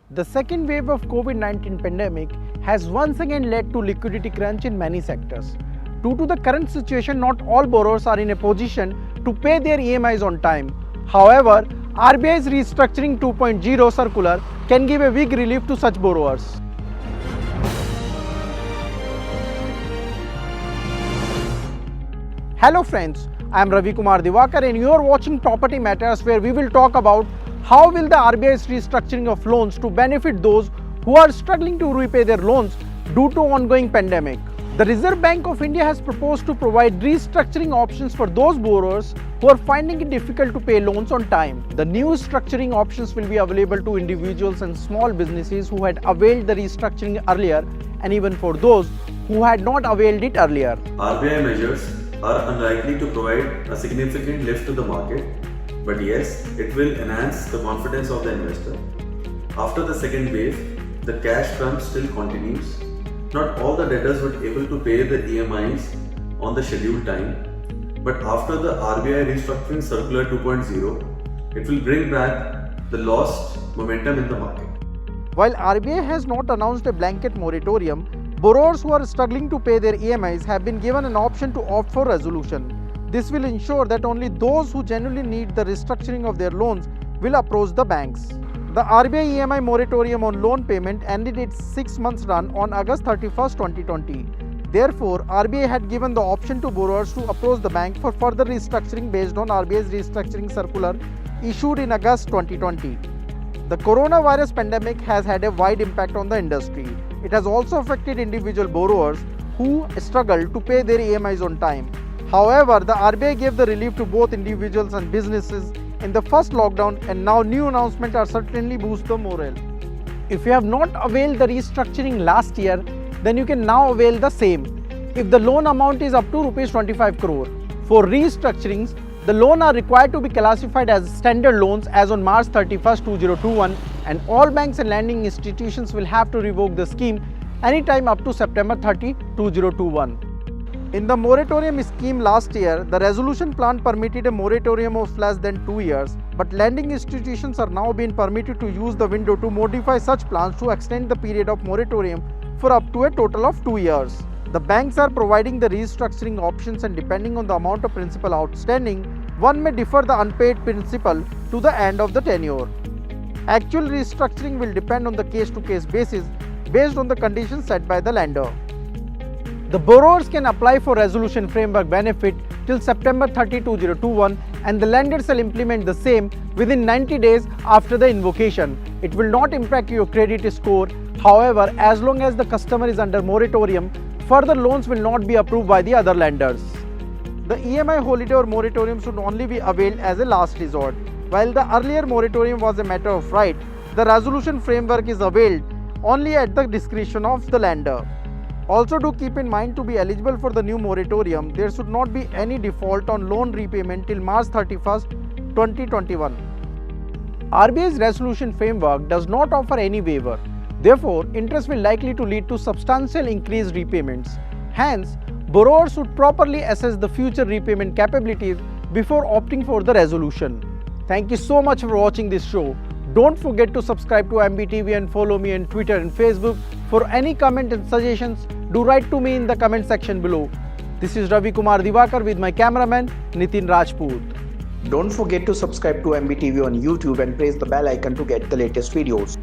The second wave of COVID-19 pandemic has once again led to liquidity crunch in many sectors. Due to the current situation, not all borrowers are in a position to pay their EMIs on time. However, RBI's Restructuring 2.0 circular can give a big relief to such borrowers. Hello friends, I am Ravi Kumar Divakar and you are watching Property Matters, where we will talk about how will the RBI's restructuring of loans to benefit those who are struggling to repay their loans due to ongoing pandemic. The Reserve Bank of India has proposed to provide restructuring options for those borrowers who are finding it difficult to pay loans on time. The new structuring options will be available to individuals and small businesses who had availed the restructuring earlier, and even for those who had not availed it earlier. RBI measures are unlikely to provide a significant lift to the market, but yes, it will enhance the confidence of the investor. After the second wave, the cash crunch still continues. Not all the debtors were able to pay the EMIs on the scheduled time, but after the RBI Restructuring Circular 2.0, it will bring back the lost momentum in the market. While RBI has not announced a blanket moratorium, borrowers who are struggling to pay their EMIs have been given an option to opt for resolution. This will ensure that only those who genuinely need the restructuring of their loans will approach the banks. The RBI EMI moratorium on loan payment ended its 6 months run on August 31, 2020. Therefore, RBI had given the option to borrowers to approach the bank for further restructuring based on RBI's restructuring circular issued in August 2020. The coronavirus pandemic has had a wide impact on the industry. It has also affected individual borrowers who struggle to pay their EMIs on time. However, the RBI gave the relief to both individuals and businesses in the first lockdown, and now new announcements are certainly boost the morale. If you have not availed the restructuring last year, then you can now avail the same if the loan amount is up to Rs 25 crore. For restructurings, the loan are required to be classified as standard loans as on March 31, 2021, and all banks and lending institutions will have to revoke the scheme anytime up to September 30, 2021. In the moratorium scheme last year, the resolution plan permitted a moratorium of less than 2 years, but lending institutions are now being permitted to use the window to modify such plans to extend the period of moratorium for up to a total of 2 years. The banks are providing the restructuring options, and depending on the amount of principal outstanding, one may defer the unpaid principal to the end of the tenure. Actual restructuring will depend on the case-to-case basis based on the conditions set by the lender. The borrowers can apply for resolution framework benefit till September 30, 2021, and the lender shall implement the same within 90 days after the invocation. It will not impact your credit score. However, as long as the customer is under moratorium, further loans will not be approved by the other lenders. The EMI holiday or moratorium should only be availed as a last resort. While the earlier moratorium was a matter of right, the resolution framework is availed only at the discretion of the lender. Also, do keep in mind, to be eligible for the new moratorium, there should not be any default on loan repayment till March 31, 2021. RBI's resolution framework does not offer any waiver. Therefore, interest will likely to lead to substantial increased repayments. Hence, borrowers should properly assess the future repayment capabilities before opting for the resolution. Thank you so much for watching this show. Don't forget to subscribe to MBTV and follow me on Twitter and Facebook. For any comment and suggestions, do write to me in the comment section below. This is Ravi Kumar Divakar with my cameraman Nitin Rajput. Don't forget to subscribe to MBTV on YouTube and press the bell icon to get the latest videos.